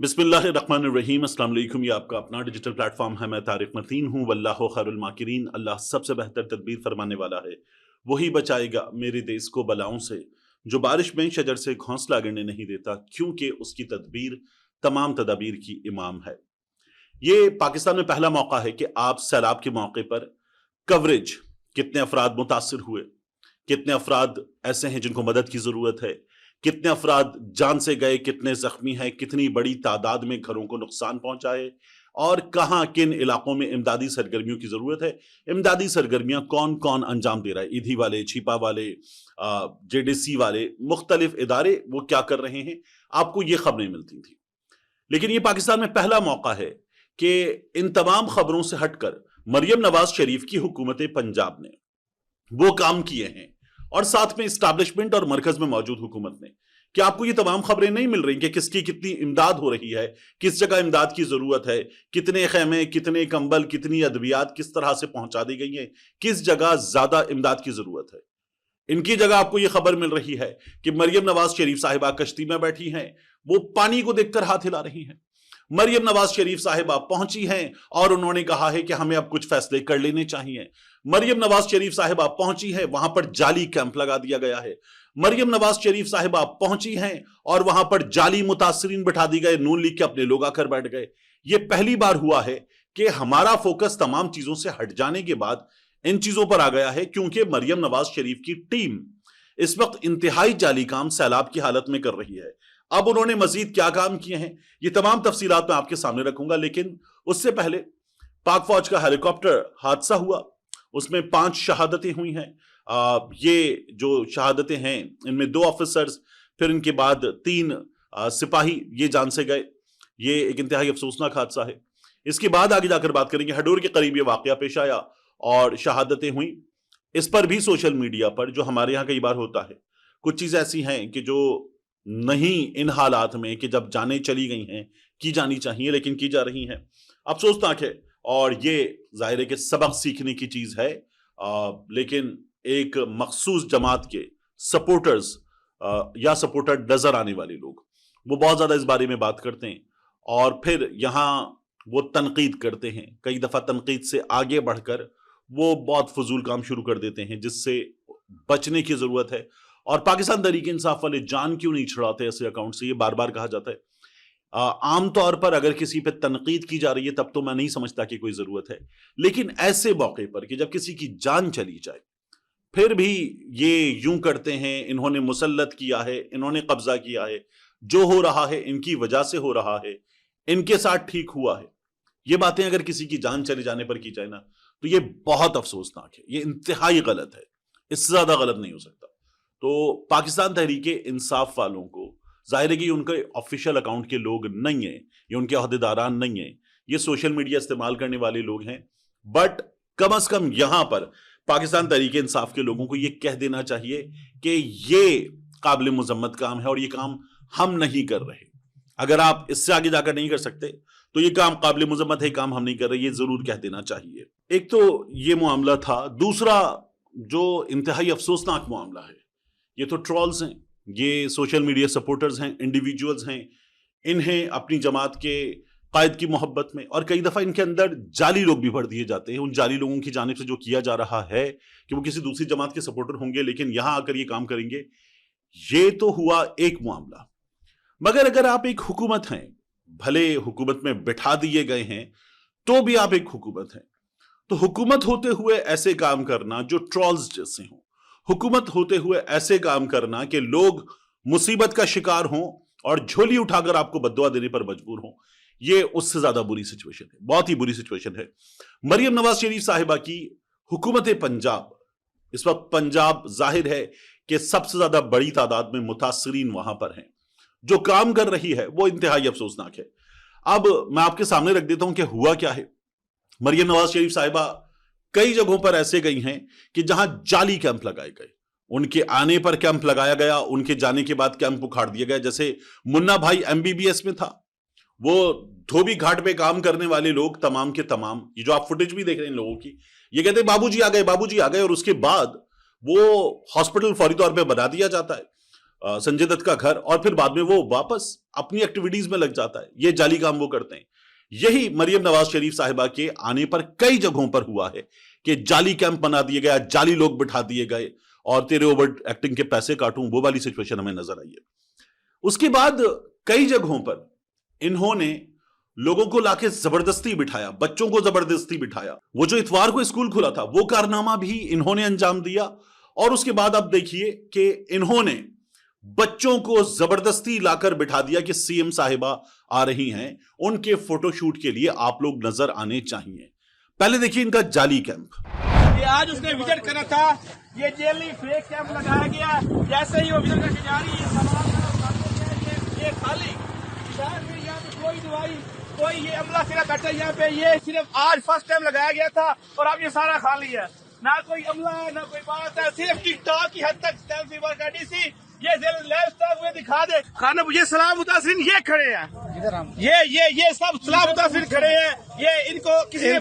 बिस्मिल्लाहिर्रहमानिर्रहीम। अस्सलाम वालेकुम। ये आपका अपना डिजिटल प्लेटफॉर्म है। मैं तारिक मतीन हूँ। वल्लाहु खैरुल माकिरीन। अल्लाह सबसे बेहतर तदबीर फरमाने वाला है। वही बचाएगा मेरे देश को बलाओं से, जो बारिश में शजर से घोंसला गिरने नहीं देता, क्योंकि उसकी तदबीर तमाम तदाबीर की इमाम है। ये पाकिस्तान में पहला मौका है कि आप सैलाब के मौके पर कवरेज, कितने अफराद मुतासिर हुए, कितने अफराद ऐसे हैं जिनको मदद की जरूरत है, कितने अफराद जान से गए, कितने जख्मी हैं, कितनी बड़ी तादाद में घरों को नुकसान पहुंचा है और कहां किन इलाकों में इमदादी सरगर्मियों की जरूरत है। इमदादी सरगर्मियां कौन कौन अंजाम दे रहा है, ईदी वाले, छिपा वाले, जेडीसी वाले, मुख्तलिफ इदारे वो क्या कर रहे हैं, आपको ये खबरें मिलती थी। लेकिन ये पाकिस्तान में पहला मौका है कि इन तमाम खबरों से हटकर मरियम नवाज शरीफ की हुकूमत पंजाब ने वो काम किए हैं और साथ में इस्टेब्लिशमेंट और मरकज में मौजूद हुकूमत ने, कि आपको ये तमाम खबरें नहीं मिल रही कि किसकी कितनी इमदाद हो रही है, किस जगह इमदाद की जरूरत है, कितने खेमे, कितने कंबल, कितनी अद्वियात किस तरह से पहुंचा दी गई हैं, किस जगह ज्यादा इमदाद की जरूरत है। इनकी जगह आपको ये खबर मिल रही है कि मरियम नवाज शरीफ साहिबा कश्ती में बैठी हैं, वो पानी को देखकर हाथ हिला रही हैं। मरियम नवाज शरीफ साहिबा पहुंची हैं और उन्होंने कहा है कि हमें अब कुछ फैसले कर लेने चाहिए। मरियम नवाज शरीफ साहिबा पहुंची है, वहां पर जाली कैंप लगा दिया गया है। मरियम नवाज शरीफ साहिबा पहुंची हैं और वहां पर जाली मुतासरीन बिठा दी गए, नून लीग के अपने लोग आकर बैठ गए। यह पहली बार हुआ है कि हमारा फोकस तमाम चीजों से हट जाने के बाद इन चीजों पर आ गया है, क्योंकि मरियम नवाज शरीफ की टीम इस वक्त इंतहाई जाली काम सैलाब की हालत में कर रही है। अब उन्होंने मजीद क्या काम किए हैं, ये तमाम तफसीलात मैं आपके सामने रखूंगा। लेकिन उससे पहले पाक फौज का हेलीकॉप्टर हादसा हुआ, उसमें 5 शहादतें हुई हैं। ये जो शहादतें हैं इनमें 2 ऑफिसर्स, फिर इनके बाद 3 सिपाही ये जान से गए। ये एक इंतहाई अफसोसनाक हादसा है। इसके बाद आगे जाकर बात करेंगे, हडूर के करीब ये वाकया पेश आया और शहादतें हुई। इस पर भी सोशल मीडिया पर, जो हमारे यहाँ कई बार होता है, कुछ चीजें ऐसी हैं कि जो नहीं इन हालात में कि जब जाने चली गई हैं की जानी चाहिए, लेकिन की जा रही हैं, अफसोसनाक है। और ये जाहिर है कि सबक सीखने की चीज है। लेकिन एक मखसूस जमात के सपोर्टर्स या सपोर्टर नजर आने वाले लोग, वो बहुत ज्यादा इस बारे में बात करते हैं और फिर यहां वो तनकीद करते हैं। कई दफा तनकीद से आगे बढ़कर वो बहुत फजूल काम शुरू कर देते हैं, जिससे बचने की जरूरत है। और पाकिस्तान तहरीक इंसाफ वाले जान क्यों नहीं छुड़ाते ऐसे अकाउंट से, ये बार बार कहा जाता है। आमतौर पर अगर किसी पे तनकीद की जा रही है तब तो मैं नहीं समझता कि कोई जरूरत है, लेकिन ऐसे मौके पर कि जब किसी की जान चली जाए फिर भी ये यूं करते हैं, इन्होंने मुसल्लत किया है, इन्होंने कब्जा किया है, जो हो रहा है इनकी वजह से हो रहा है, इनके साथ ठीक हुआ है। ये बातें अगर किसी की जान चले जाने पर की जाए ना, तो ये बहुत अफसोसनाक है, ये इंतहाई गलत है, इससे ज्यादा गलत नहीं हो सकता। तो पाकिस्तान तहरीक इंसाफ वालों को जाहिर है कि उनके ऑफिशियल अकाउंट के लोग नहीं है, ये उनके अहदेदारान नहीं है, ये सोशल मीडिया इस्तेमाल करने वाले लोग हैं। बट कम अज कम यहां पर पाकिस्तान तहरीक इंसाफ के लोगों को ये कह देना चाहिए कि ये काबिल मुजम्मत काम है और ये काम हम नहीं कर रहे। अगर आप इससे आगे जाकर नहीं कर सकते तो ये काम काबिल मुजम्मत है, काम हम नहीं कर रहे, ये जरूर कह देना चाहिए। एक तो ये मामला था। दूसरा जो इंतहाई अफसोसनाक मामला है, ये तो ट्रॉल्स हैं, ये सोशल मीडिया सपोर्टर्स हैं, इंडिविजुअल्स हैं। इन्हें अपनी जमात के कायद की मोहब्बत में, और कई दफा इनके अंदर जाली लोग भी भर दिए जाते हैं। उन जाली लोगों की जानिब से जो किया जा रहा है कि वो किसी दूसरी जमात के सपोर्टर होंगे लेकिन यहां आकर ये काम करेंगे। ये तो हुआ एक मामला। मगर अगर आप एक हुकूमत हैं, भले हुकूमत में बिठा दिए गए हैं तो भी आप एक हुकूमत हैं, तो हुकूमत होते हुए ऐसे काम करना जो ट्रॉल्स जैसे हों, हुकूमत होते हुए ऐसे काम करना कि लोग मुसीबत का शिकार हों और झोली उठाकर आपको बद्दुआ देने पर मजबूर हों, ये उससे ज्यादा बुरी सिचुएशन है, बहुत ही बुरी सिचुएशन है। मरियम नवाज शरीफ साहिबा की हुकूमत पंजाब, इस वक्त पंजाब जाहिर है कि सबसे ज्यादा बड़ी तादाद में मुतासरीन वहां पर हैं, जो काम कर रही है वो इंतहाई अफसोसनाक है। अब मैं आपके सामने रख देता हूं कि हुआ क्या है। मरियम नवाज शरीफ साहिबा कई जगहों पर ऐसे गई हैं कि जहां जाली कैंप लगाए गए, उनके आने पर कैंप लगाया गया, उनके जाने के बाद कैंप उखाड़ दिया गया। जैसे मुन्ना भाई एमबीबीएस में था, वो धोबी घाट पे काम करने वाले लोग तमाम के तमाम, ये जो आप फुटेज भी देख रहे हैं इन लोगों की, ये कहते हैं बाबूजी आ गए, बाबूजी आ गए, और उसके बाद वो हॉस्पिटल फौरी तौर पे बना दिया जाता है। संजय दत्त का घर, और फिर बाद में वो वापस अपनी एक्टिविटीज में लग जाता है। ये जाली काम वो करते हैं। यही मरियम नवाज शरीफ साहिबा के आने पर कई जगहों पर हुआ है कि जाली कैंप बना दिए गया, जाली लोग बिठा दिए गए और तेरे ओवर एक्टिंग के पैसे काटूं, वो वाली सिचुएशन हमें नजर आई है। उसके बाद कई जगहों पर इन्होंने लोगों को लाके जबरदस्ती बिठाया, बच्चों को जबरदस्ती बिठाया। वो जो इतवार को स्कूल खुला था वो कारनामा भी इन्होंने अंजाम दिया। और उसके बाद आप देखिए कि इन्होंने बच्चों को जबरदस्ती लाकर बिठा दिया कि सीएम साहिबा आ रही हैं, उनके फोटोशूट के लिए आप लोग नजर आने चाहिए। पहले देखिए इनका जाली कैंप। ये आज उसने विजिट करना था, ये जेली फेक कैंप लगाया गया। जैसे ही वो विजिट करके जा रही है, ये खाली शायद फिर यहाँ पे कोई दवाई, कोई ये अमला सिर्फ बैठा यहाँ पे, ये सिर्फ आज फर्स्ट टाइम लगाया गया था और अब ये सारा खाली है। ना कोई अमला है, ना कोई बात है, सिर्फ टिकटॉक की हद तक सेल्फी वर्क डीसी ये हुए दिखा दे। खाना ये सलाम मुतासिरीन ये खड़े हैं, ये सब सलाम मुतासिरीन खड़े हैं। ये इनको किसी ने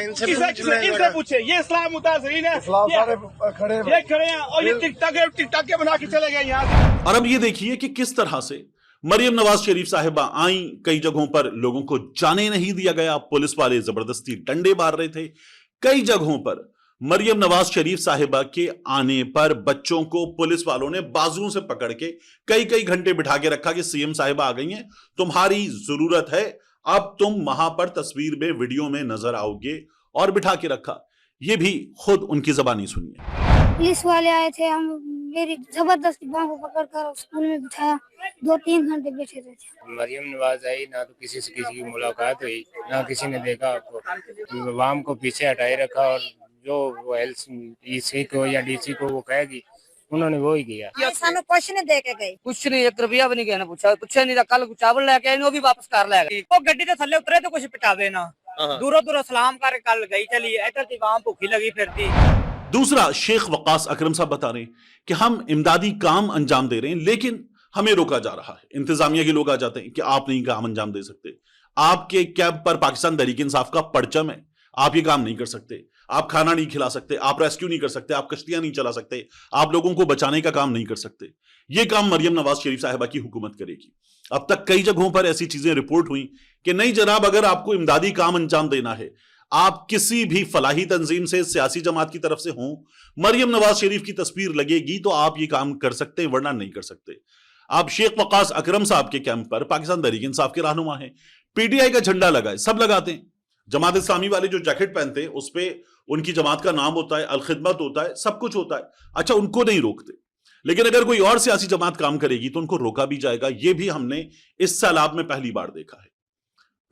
इनसे पूछे, ये इस्लाम मुतासिरीन है, ये खड़े हैं और ये टिकटॉक के बना के चले गए यहाँ से। और अब ये देखिए कि किस तरह से मरियम नवाज शरीफ साहिबा आई, कई जगहों पर लोगों को जाने नहीं दिया गया, पुलिस वाले जबरदस्ती डंडे मार रहे थे। कई जगहों पर मरियम नवाज शरीफ साहिबा के आने पर बच्चों को पुलिस वालों ने बाजुओं से पकड़ के कई घंटे बिठा के रखा कि सीएम साहिबा आ गई हैं, तुम्हारी जरूरत है, अब तुम वहां पर तस्वीर में वीडियो में नजर आओगे, और बिठा के रखा। ये भी खुद उनकी जबानी सुनिए। पुलिस वाले आए थे, हम मेरी जबरदस्ती बाहों को पकड़कर स्कूल में बिठाया, 2-3 घंटे बैठे रहे। मरियम नवाज आई, ना तो किसी से किसी की मुलाकात हुई, ना किसी ने देखा आपको। अवाम को पीछे हटाए रखा और जो ईसी को या डीसी को वो कहेगी उन्होंने वो ही किया। सानू कुछ नहीं दे के गए, कुछ नहीं, 1 रुपया भी नहीं कहना पूछा, कुछ नहीं था। कल चावल लेके आए, वो भी वापस कर लेगा। वो गड्डी ते थल्ले उतरे तो कुछ पिटावे ना, दूरों सलाम कर कल गई चली। इधर थी वहां भूखी लगी फिरती। दूसरा, शेख वकास अकरम साहब बता रहे हैं कि हम इमदादी काम अंजाम दे रहे हैं लेकिन हमें रोका जा रहा है। इंतजामिया के लोग आ जाते हैं कि आप नहीं काम अंजाम दे सकते, आपके कैंप पर पाकिस्तान तहरीक इंसाफ का परचम है, आप ये काम नहीं कर सकते, आप खाना नहीं खिला सकते, आप रेस्क्यू नहीं कर सकते, आप कश्तियां नहीं चला सकते, आप लोगों को बचाने का काम नहीं कर सकते। ये काम मरियम नवाज शरीफ साहिबा की हुकूमत करेगी। अब तक कई जगहों पर ऐसी चीजें रिपोर्ट हुई कि नहीं जनाब, अगर आपको इमदादी काम अंजाम देना है, आप किसी भी फलाही तंजीम से, सियासी जमात की तरफ से हों, मरियम नवाज शरीफ की तस्वीर लगेगी तो आप ये काम कर सकते हैं, वरना नहीं कर सकते। आप शेख वकास अकरम साहब के कैंप पर पाकिस्तान तहरीक इंसाफ के रहनुमा हैं, पीटीआई का झंडा लगाए, सब लगाते हैं। जमात इस्लामी वाले जो जैकेट पहनते हैं उस पे उनकी जमात का नाम होता है, अल खिदमत होता है, सब कुछ होता है। अच्छा, उनको नहीं रोकते, लेकिन अगर कोई और सियासी जमात काम करेगी तो उनको रोका भी जाएगा। ये भी हमने इस सैलाब में पहली बार देखा है।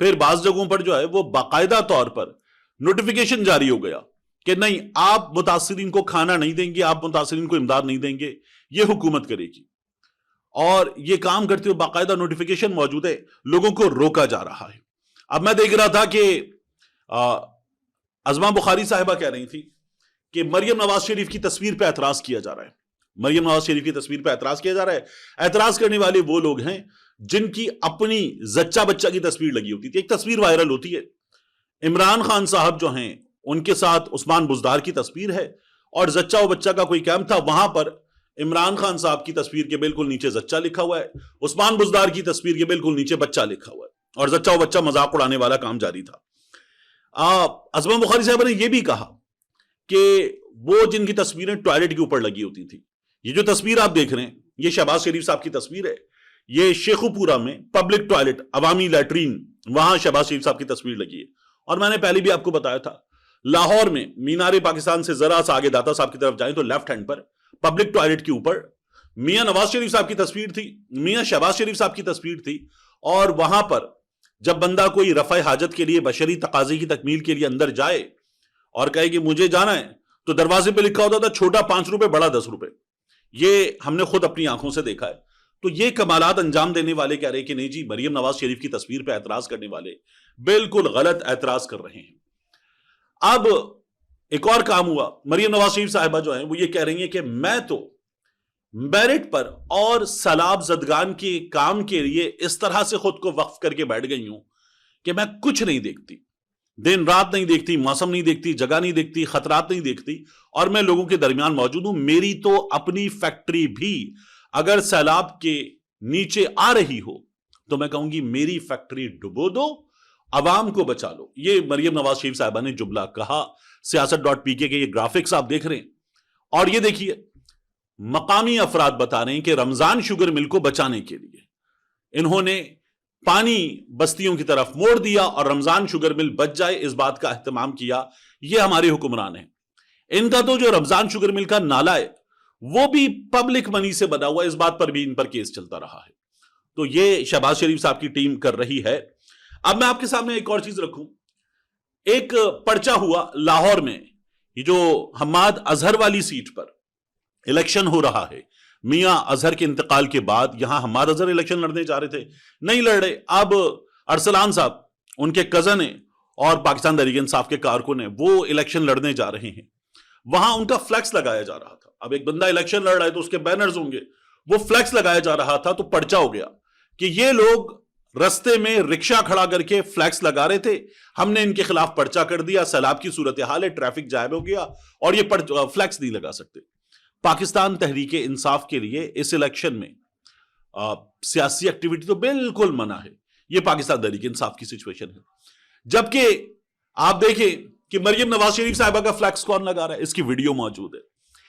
फिर बाज जगहों पर जो है वो बाकायदा तौर पर नोटिफिकेशन जारी हो गया कि नहीं, आप मुतासिरीन को खाना नहीं देंगे, आप मुतासिरीन को इमदाद नहीं देंगे, ये हुकूमत करेगी। और ये काम करते हुए बाकायदा नोटिफिकेशन मौजूद है, लोगों को रोका जा रहा है। अब मैं देख रहा था कि अजमा बुखारी साहिबा कह रही थी कि मरियम नवाज शरीफ की तस्वीर पे एतराज किया जा रहा है, मरियम नवाज शरीफ की तस्वीर पे एतराज किया जा रहा है। एतराज करने वाले वो लोग हैं जिनकी अपनी जच्चा बच्चा की तस्वीर लगी होती थी। एक तस्वीर वायरल होती है, इमरान खान साहब जो हैं उनके साथ उस्मान बुजदार की तस्वीर है, और जच्चा व बच्चा का कोई कैंप था, वहां पर इमरान खान साहब की तस्वीर के बिल्कुल नीचे जच्चा लिखा हुआ है, उस्मान बुजदार की तस्वीर के बिल्कुल नीचे बच्चा लिखा हुआ है, और जच्चा व बच्चा मजाक उड़ाने वाला काम जारी था। अजमा बुखारी साहब ने यह भी कहा कि वो जिनकी तस्वीरें टॉयलेट के ऊपर लगी होती थी, ये जो तस्वीर आप देख रहे हैं ये शहबाज शरीफ साहब की तस्वीर है, ये शेखुपुरा में पब्लिक टॉयलेट, अवामी लैट्रीन, वहां शहबाज शरीफ साहब की तस्वीर लगी है। और मैंने पहले भी आपको बताया था, लाहौर में मीनारे पाकिस्तान से जरा सा आगे दाता साहब की तरफ जाए तो लेफ्ट हैंड पर पब्लिक टॉयलेट के ऊपर मियां नवाज शरीफ साहब की तस्वीर थी, मियां शहबाज शरीफ साहब की तस्वीर थी, और वहां पर जब बंदा कोई रफ़ा हाजत के लिए, बशरी तकाजे की तकमील के लिए अंदर जाए और कहे कि मुझे जाना है, तो दरवाजे पे लिखा होता था छोटा 5 रुपए, बड़ा 10 रुपए। ये हमने खुद अपनी आंखों से देखा है। तो ये कमालात अंजाम देने वाले कह रहे हैं कि नहीं जी, मरियम नवाज शरीफ की तस्वीर पे एतराज करने वाले बिल्कुल गलत एतराज कर रहे हैं। अब एक और काम हुआ, मरियम नवाज शरीफ साहिबा जो है वो ये कह रही है कि मैं तो मेरिट पर और सलाब जदगान के काम के लिए इस तरह से खुद को वक्फ करके बैठ गई हूं कि मैं कुछ नहीं देखती, दिन रात नहीं देखती, मौसम नहीं देखती, जगह नहीं देखती, खतरात नहीं देखती, और मैं लोगों के दरमियान मौजूद हूं। मेरी तो अपनी फैक्ट्री भी اگر سیلاب کے نیچے آ رہی ہو تو میں کہوں گی میری فیکٹری ڈبو دو، عوام کو بچا لو. یہ مریم نواز شریف صاحبہ نے جملہ کہا. سیاست.pk کے یہ گرافکس آپ دیکھ رہے ہیں، اور یہ دیکھیے مقامی افراد بتا رہے ہیں کہ رمضان شوگر مل کو بچانے کے لیے انہوں نے پانی بستیوں کی طرف موڑ دیا اور رمضان شوگر مل بچ جائے اس بات کا اہتمام کیا. یہ ہمارے حکمران ہیں. ان کا تو جو رمضان شوگر مل کا نالا ہے وہ بھی پبلک منی سے بنا ہوا، اس بات پر بھی ان پر کیس چلتا رہا ہے. تو یہ شہباز شریف صاحب کی ٹیم کر رہی ہے. اب میں آپ کے سامنے ایک اور چیز رکھوں. ایک پرچہ ہوا لاہور میں، یہ جو حماد اظہر والی سیٹ پر الیکشن ہو رہا ہے. میاں اظہر کے انتقال کے بعد یہاں حماد اظہر الیکشن لڑنے جا رہے تھے، نہیں لڑ رہے. اب ارسلان صاحب ان کے کزن ہیں اور پاکستان تحریک انصاف کے کارکن ہیں، وہ الیکشن لڑنے جا رہے ہیں. وہاں ان کا فلیکس لگایا جا رہا تھا. اب ایک بندہ الیکشن لڑ رہا ہے تو اس کے بینرز ہوں گے، وہ فلیکس لگایا جا رہا تھا. تو پرچہ ہو گیا کہ یہ لوگ رستے میں رکشہ کھڑا کر کے فلیکس لگا رہے تھے، ہم نے ان کے خلاف پرچہ کر دیا. سیلاب کی صورتحال ہے، ٹریفک جام ہو گیا اور یہ فلیکس نہیں لگا سکتے. پاکستان تحریک انصاف کے لیے اس الیکشن میں سیاسی ایکٹیویٹی تو بالکل منع ہے. یہ پاکستان تحریک انصاف کی سچویشن ہے. جبکہ آپ دیکھیں کہ مریم نواز شریف صاحبہ کا فلیکس کون لگا رہا ہے، اس کی ویڈیو موجود ہے.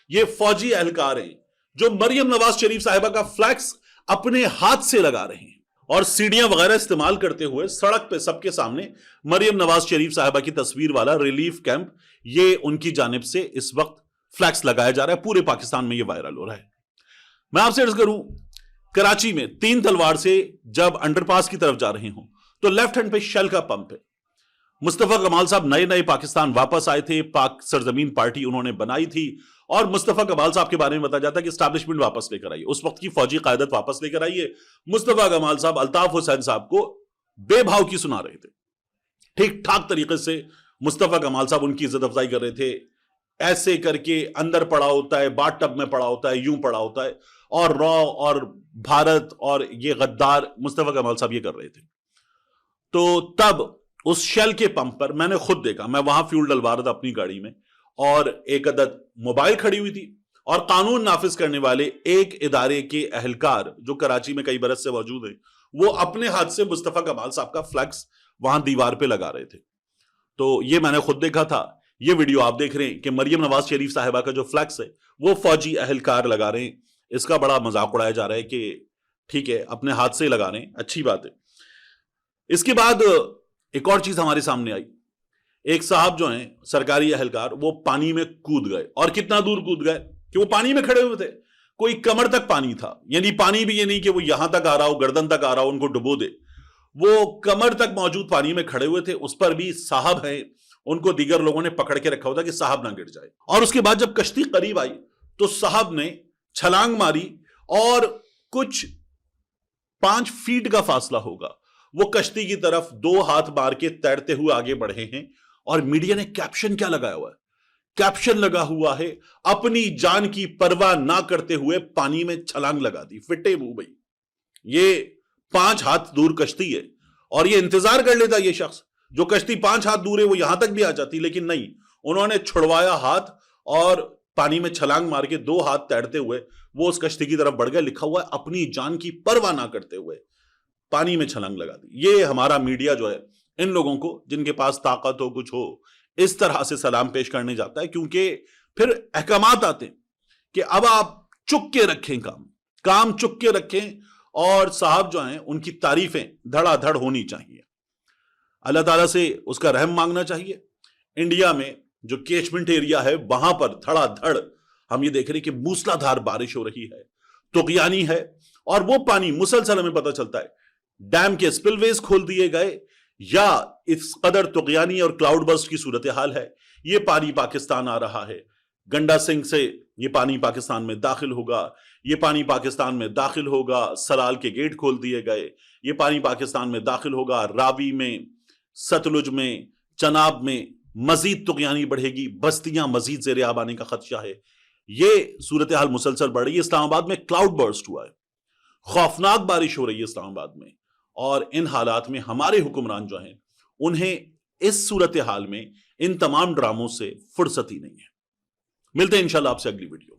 یہ فوجی اہلکار ہیں جو مریم نواز شریف صاحبہ کا فلیکس اپنے ہاتھ سے لگا رہے ہیں اور سیڑھیاں وغیرہ استعمال کرتے ہوئے سڑک پہ سب کے سامنے مریم نواز شریف صاحبہ کی تصویر والا ریلیف کیمپ یہ ان کی جانب سے اس وقت فلیکس لگایا جا رہا ہے. پورے پاکستان میں یہ وائرل ہو رہا ہے. میں آپ سے عرض کروں، کراچی میں 3 تلوار سے جب انڈر پاس کی طرف جا رہے ہوں تو لیفٹ ہینڈ پہ شیل کا پمپ ہے. مصطفیٰ کمال صاحب نئے پاکستان واپس آئے تھے، پاک سرزمین پارٹی انہوں نے بنائی تھی، اور مصطفیٰ کمال صاحب کے بارے میں بتایا جاتا ہے کہ اسٹیبلشمنٹ واپس لے کر آئی، اس وقت کی فوجی قائدت واپس لے کر آئی ہے. مصطفیٰ کمال صاحب الطاف حسین صاحب کو بے بھاؤ کی سنا رہے تھے. ٹھیک ٹھاک طریقے سے مصطفیٰ کمال صاحب ان کی عزت افزائی کر رہے تھے. ایسے کر کے اندر پڑا ہوتا ہے، باتھ ٹب میں پڑا ہوتا ہے، یوں پڑا ہوتا ہے، اور را اور بھارت اور یہ غدار مصطفیٰ کمال صاحب یہ کر رہے تھے. تو تب اس شیل کے پمپ پر میں نے خود دیکھا، میں وہاں فیول ڈلوا رہا تھا اپنی گاڑی میں، اور ایک عدد موبائل کھڑی ہوئی تھی اور قانون نافذ کرنے والے ایک ادارے کے اہلکار جو کراچی میں کئی برس سے موجود ہیں، وہ اپنے ہاتھ سے مصطفیٰ کمال صاحب کا فلیکس وہاں دیوار پہ لگا رہے تھے. تو یہ میں نے خود دیکھا تھا. یہ ویڈیو آپ دیکھ رہے ہیں کہ مریم نواز شریف صاحبہ کا جو فلیکس ہے وہ فوجی اہلکار لگا رہے ہیں. اس کا بڑا مذاق اڑایا جا رہا ہے کہ ٹھیک ہے اپنے ہاتھ سے لگا رہے ہیں، اچھی بات ہے. اس کے بعد ایک اور چیز ہمارے سامنے آئی. ایک صاحب جو ہیں سرکاری اہلکار، وہ پانی میں کود گئے. اور کتنا دور کود گئے کہ وہ پانی میں کھڑے ہوئے تھے، کوئی کمر تک پانی تھا. یعنی پانی بھی یہ نہیں کہ وہ یہاں تک آ رہا ہو، گردن تک آ رہا ہو ان کو ڈبو دے. وہ کمر تک موجود پانی میں کھڑے ہوئے تھے. اس پر بھی صاحب ہیں، ان کو دیگر لوگوں نے پکڑ کے رکھا ہوتا کہ صاحب نہ گر جائے. اور اس کے بعد جب کشتی قریب آئی تو صاحب نے چھلانگ ماری اور کچھ 5 فیٹ کا فاصلہ ہوگا وہ کشتی کی طرف 2 ہاتھ مار کے تیرتے ہوئے آگے بڑھے ہیں. اور میڈیا نے کیپشن کیا لگایا ہوا ہے؟ کیپشن لگا ہوا ہے اپنی جان کی پرواہ نہ کرتے ہوئے پانی میں چھلانگ لگا دی. فٹے منہ بھائی، یہ 5 ہاتھ دور کشتی ہے اور یہ انتظار کر لیتا یہ شخص. جو کشتی 5 ہاتھ دور ہے وہ یہاں تک بھی آ جاتی، لیکن نہیں، انہوں نے چھڑوایا ہاتھ اور پانی میں چھلانگ مار کے 2 ہاتھ تیرتے ہوئے وہ اس کشتی کی طرف بڑھ گئے. لکھا ہوا ہے اپنی جان کی پرواہ نہ کرتے ہوئے پانی میں چھلانگ لگا دی. یہ ہمارا میڈیا جو ہے ان لوگوں کو جن کے پاس طاقت ہو، کچھ ہو، اس طرح سے سلام پیش کرنے جاتا ہے، کیونکہ پھر احکامات آتے ہیں کہ اب آپ چک کے رکھیں، کام چک کے رکھیں، اور صاحب جو ہیں ان کی تعریفیں دھڑا دھڑ ہونی چاہیے. اللہ تعالیٰ سے اس کا رحم مانگنا چاہیے. انڈیا میں جو کیچمنٹ ایریا ہے وہاں پر دھڑا دھڑ ہم یہ دیکھ رہے ہیں کہ موسلا دھار بارش ہو رہی ہے، طغیانی ہے، اور وہ پانی مسلسل ہمیں پتہ چلتا ہے ڈیم کے سپل ویز کھول دیے گئے یا اس قدر طغیانی اور کلاؤڈ برسٹ کی صورتحال ہے. یہ پانی پاکستان آ رہا ہے، گنڈا سنگھ سے یہ پانی پاکستان میں داخل ہوگا، یہ پانی پاکستان میں داخل ہوگا، سرال کے گیٹ کھول دیے گئے، یہ پانی پاکستان میں داخل ہوگا، راوی میں، ستلج میں، چناب میں مزید طغیانی بڑھے گی، بستیاں مزید زیر آب آنے کا خدشہ ہے. یہ صورتحال مسلسل بڑھ رہی ہے. اسلام آباد میں کلاؤڈ برسٹ ہوا ہے، خوفناک بارش ہو رہی ہے اسلام آباد میں، اور ان حالات میں ہمارے حکمران جو ہیں انہیں اس صورتحال میں ان تمام ڈراموں سے فرصت ہی نہیں ہے. ملتے ہیں انشاءاللہ آپ سے اگلی ویڈیو.